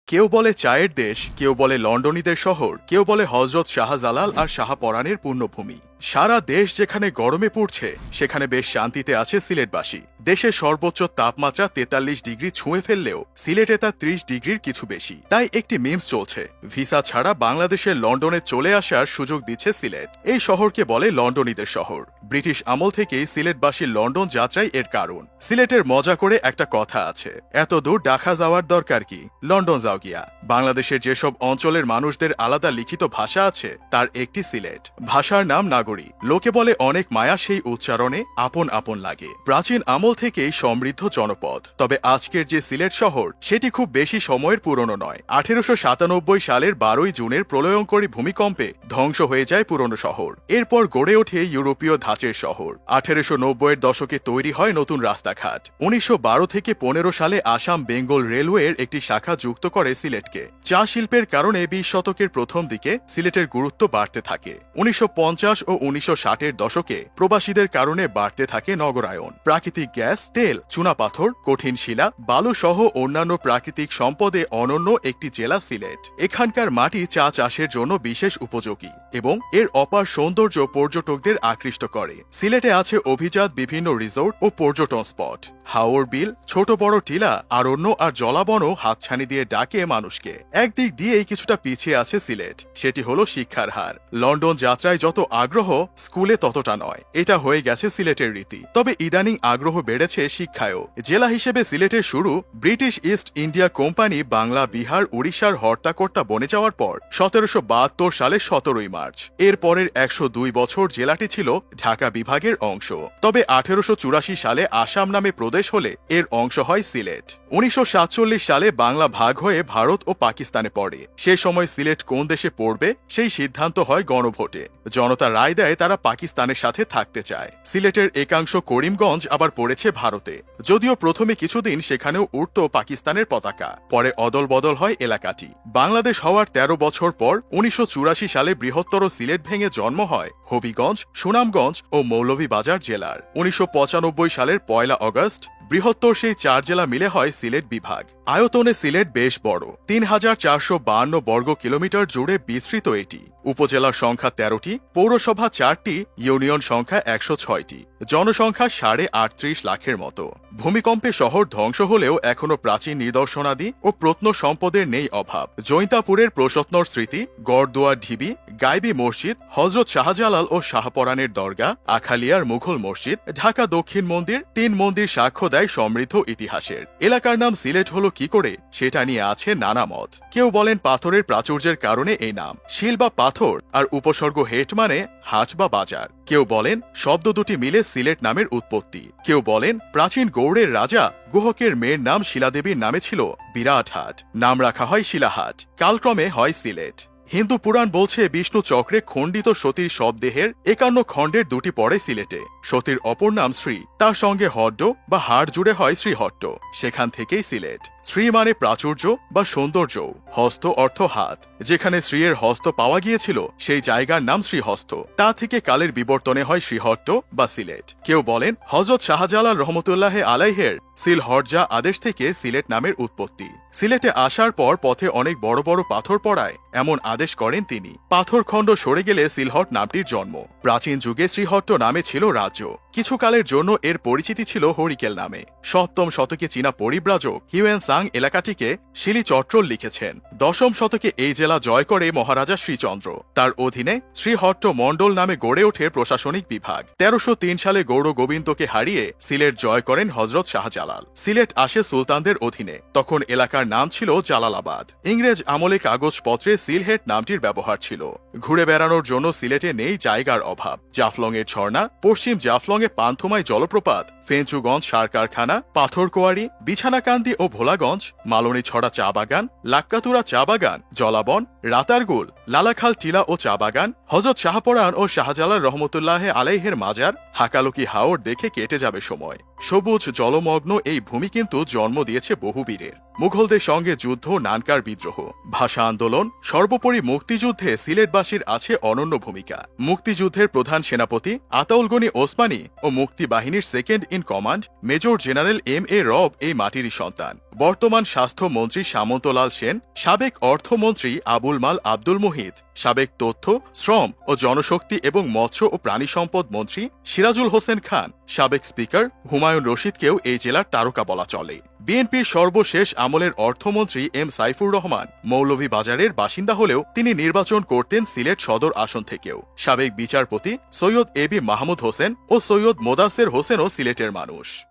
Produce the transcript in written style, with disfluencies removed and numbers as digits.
কেউ বলে চায়ের দেশ, কেউ বলে লন্ডনীদের শহর, কেউ বলে হজরত শাহজালাল আর শাহপরানের পুণ্যভূমি। সারা দেশ যেখানে গরমে পড়ছে সেখানে বেশ শান্তিতে আছে সিলেটবাসী। দেশের সর্বোচ্চ তাপমাত্রা 43 ডিগ্রি ছুঁয়ে ফেললেও সিলেটে তা 30 ডিগ্রির কিছু বেশি। তাই একটি মিমস চলছে, ভিসা ছাড়া বাংলাদেশের লন্ডনে চলে আসার সুযোগ দিচ্ছে সিলেট। এই শহরকে বলে লন্ডনীদের শহর। ব্রিটিশ আমল থেকেই সিলেটবাসীর লন্ডন যাত্রাই এর কারণ। সিলেটের মজা করে একটা কথা আছে, এত দূর ঢাকা যাওয়ার দরকার কি, লন্ডন যাও গিয়া। বাংলাদেশের যেসব অঞ্চলের মানুষদের আলাদা লিখিত ভাষা আছে তার একটি সিলেট। ভাষার নাম নাগরী। লোকে বলে অনেক মায়া সেই উচ্চারণে আপন আপন লাগে। প্রাচীন আমল থেকেই সমৃদ্ধ জনপদ। তবে আজকের যে সিলেট শহর সেটি খুব বেশি সময়ের পুরনো নয়। 1897 সালের 12 জুনের প্রলয়ঙ্করী ভূমিকম্পে ধ্বংস হয়ে যায় পুরনো শহর। এরপর গড়ে ওঠে ইউরোপীয় ধাঁচের শহর। 1890-এর দশকে তৈরি হয় নতুন রাস্তাঘাট। 1912 থেকে 15 সালে আসাম বেঙ্গল রেলওয়ের একটি শাখা যুক্ত করে সিলেটকে। চা শিল্পের কারণে 20 শতকের প্রথম দিকে সিলেটের গুরুত্ব বাড়তে থাকে। 1950 ও 1960-এর দশকে প্রবাসীদের কারণে বাড়তে থাকে নগরায়ন। প্রাকৃতিক গ্যাস, তেল, চুনাপাথর, কঠিন শিলা, বালু সহ অন্যান্য প্রাকৃতিক সম্পদে অনন্য একটি জেলা সিলেট। এখানকার মাটি চা চাষের জন্য বিশেষ উপযোগী এবং এর অপার সৌন্দর্য পর্যটকদের আকৃষ্ট করে। সিলেটে আছে অভিজাত বিভিন্ন রিসোর্ট ও পর্যটন স্পট। হাওর বিল, ছোট বড় টিলা, আরণ্য আর জলাবনও হাতছানি দিয়ে ডাকে মানুষকে। একদিক দিয়েই কিছুটা পিছিয়ে আছে সিলেট, সেটি হলো শিক্ষার হার। লন্ডন যাত্রায় যত আগ্রহ, স্কুলে ততটা নয়। এটা হয়ে গেছে সিলেটের রীতি। তবে ইদানিং আগ্রহ বেড়েছে শিক্ষায়ও। জেলা হিসেবে সিলেটের শুরু British east India company Bangla, Bihar, উড়িষ্যার হর্তাকর্তা বনে যাওয়ার পর 1772 সালে 17 মার্চ। এর পরের 102 বছর জেলাটি ছিল ঢাকা বিভাগের অংশ। তবে 1884 সালে আসাম নামে প্রদেশ হলে এর অংশ হয় সিলেট। 1947 সালে বাংলা ভাগ হয়ে ভারত ও পাকিস্তানে পড়ে। সে সময় সিলেট কোন দেশে পড়বে সেই সিদ্ধান্ত হয় গণভোটে। জনতা রায় দেয় তারা পাকিস্তানের সাথে থাকতে চায়। সিলেটের একাংশ করিমগঞ্জ আবার পড়েছে ভারতে। যদিও প্রথমে কিছুদিন সেখানেও উড়ত পাকিস্তানের পতাকা, পরে অদল বদল হয় এলাকাটি। বাংলাদেশ হওয়ার 13 বছর পর 1984 সালে বৃহত্তর সিলেট ভেঙে জন্ম হয় হবিগঞ্জ, সুনামগঞ্জ ও মৌলভীবাজার জেলার। 1995 সালের 1 আগস্ট বৃহত্তর সেই 4 জেলা মিলে হয় সিলেট বিভাগ। আয়তনে সিলেট বেশ বড়, 3452 বর্গ কিলোমিটার জুড়ে বিস্তৃত এটি। উপজেলার সংখ্যা 13টি, পৌরসভা 4টি, ইউনিয়ন সংখ্যা 106টি, জনসংখ্যা 38.5 লাখের মতো। ভূমিকম্পে শহর ধ্বংস হলেও এখনো প্রাচীন নিদর্শনাদি ও প্রত্নসম্পদের নেই অভাব। জৈন্তাপুরের প্রসত্নর স্মৃতি, গড়দুয়ার ঢিবি, গাইবি মসজিদ, হজরত শাহজালাল ও শাহপরানের দরগা, আখালিয়ার মুঘল মসজিদ, ঢাকা দক্ষিণ মন্দির, 3 মন্দির সাক্ষ্য দেয় সমৃদ্ধ ইতিহাসের। এলাকার নাম সিলেট হলো কি করে সেটা নিয়ে আছে নানা মত। কেউ বলেন পাথরের প্রাচুর্যের কারণে এই নাম, শিল বা পাথর, আর উপসর্গ হেট মানে হাট বা বাজার। কেউ বলেন শব্দ দুটি মিলে সিলেট নামের উৎপত্তি। কেউ বলেন প্রাচীন গৌড়ের রাজা গুহকের মেয়ের নাম শিলাদেবীর নামে ছিল বিরাট হাট, নাম রাখা হয় শিলাহাট, কালক্রমে হয় সিলেট। হিন্দু পুরাণ বলছে বিষ্ণু চক্রে খণ্ডিত সতীর শবদেহের 51 খণ্ডের 2টি পড়ে সিলেটে। সতীর অপর নাম শ্রী, তার সঙ্গে হড্ড বা হাড় জুড়ে হয় শ্রীহট্ট, সেখান থেকেই সিলেট। শ্রী মানে প্রাচুর্য বা সৌন্দর্য, হস্ত অর্থ হাত। যেখানে শ্রীয়ের হস্ত পাওয়া গিয়েছিল সেই জায়গার নাম শ্রীহস্ত। তা থেকে কালের বিবর্তনে হয় শ্রীহট্ট বা সিলেট। কেউ বলেন হজরত শাহজালাল রহমতুল্লাহ আলাইহের সিলহরজা আদেশ থেকে সিলেট নামের উৎপত্তি। সিলেটে আসার পর পথে অনেক বড় বড় পাথর পড়ায় এমন আদেশ করেন তিনি। পাথরখণ্ড সরে গেলে সিলহট নামটির জন্ম। প্রাচীন যুগে শ্রীহট্ট নামে ছিল রাজ্য। কিছু কালের জন্য এর পরিচিতি ছিল হরিকেল নামে। 7ম শতকে চীনা পরিব্রাজক হিউয়েন সাং এলাকাটিকে শিলিচট্রল লিখেছেন। 10ম শতকে এই জেলা জয় করে মহারাজা শ্রীচন্দ্র। তার অধীনে শ্রীহট্ট মণ্ডল নামে গড়ে ওঠে প্রশাসনিক বিভাগ। 1303 সালে গৌড় গোবিন্দকে হারিয়ে সিলেট জয় করেন হজরত শাহজালাল। সিলেট আসে সুলতানদের অধীনে। তখন এলাকার নাম ছিল জালালাবাদ। ইংরেজ আমলে কাগজপত্রে সিলহেট নামটির ব্যবহার ছিল। ঘুরে বেড়ানোর জন্য সিলেটে নেই জায়গার অভাব। জাফলং এর ঝর্ণা, পশ্চিম জাফলং এ পান্থমাই জলপ্রপাত, ফেঞ্চুগঞ্জ সার কারখানা, পাথরকোয়ারি, বিছানাকান্দি ও ভোলাগঞ্জ, মালনী ছড়া চা বাগান, লাক্কাতুরা চা বাগান, জলাবন, রাতারগুল, লালাখাল টিলা ও চা বাগান, হজরত শাহপরান ও শাহজালাল রহমতুল্লাহ আলাইহের মাজার, হাকালুকি হাওর দেখে কেটে যাবে সময়। সবুজ জলমগ্ন এই ভূমি কিন্তু জন্ম দিয়েছে বহু বীরের। মুঘলদের সঙ্গে যুদ্ধ, নানকার বিদ্রোহ, ভাষা আন্দোলন, সর্বোপরি মুক্তিযুদ্ধে সিলেটবাসীর আছে অনন্য ভূমিকা। মুক্তিযুদ্ধের প্রধান সেনাপতি আতাউল গনি ওসমানী ও মুক্তি বাহিনীর second in command major general M.A. রব এই মাটিরই সন্তান। বর্তমান স্বাস্থ্যমন্ত্রী সামন্তলাল সেন, সাবেক অর্থমন্ত্রী আবুল মাল আব্দুল মুহিত, সাবেক তথ্য, শ্রম ও জনশক্তি এবং মৎস্য ও প্রাণী সম্পদ মন্ত্রী সিরাজুল হোসেন খান, সাবেক স্পিকার হুমায়ুন রশিদকেও এই জেলার তারকা বলা চলে। বিএনপির সর্বশেষ আমলের অর্থমন্ত্রী M. সাইফুর রহমান মৌলভীবাজারের বাসিন্দা হলেও তিনি নির্বাচন করতেন সিলেট সদর আসন থেকেও। সাবেক বিচারপতি সৈয়দ A.B. মাহমুদ হোসেন ও সৈয়দ মোদাসের হোসেনও সিলেটের মানুষ।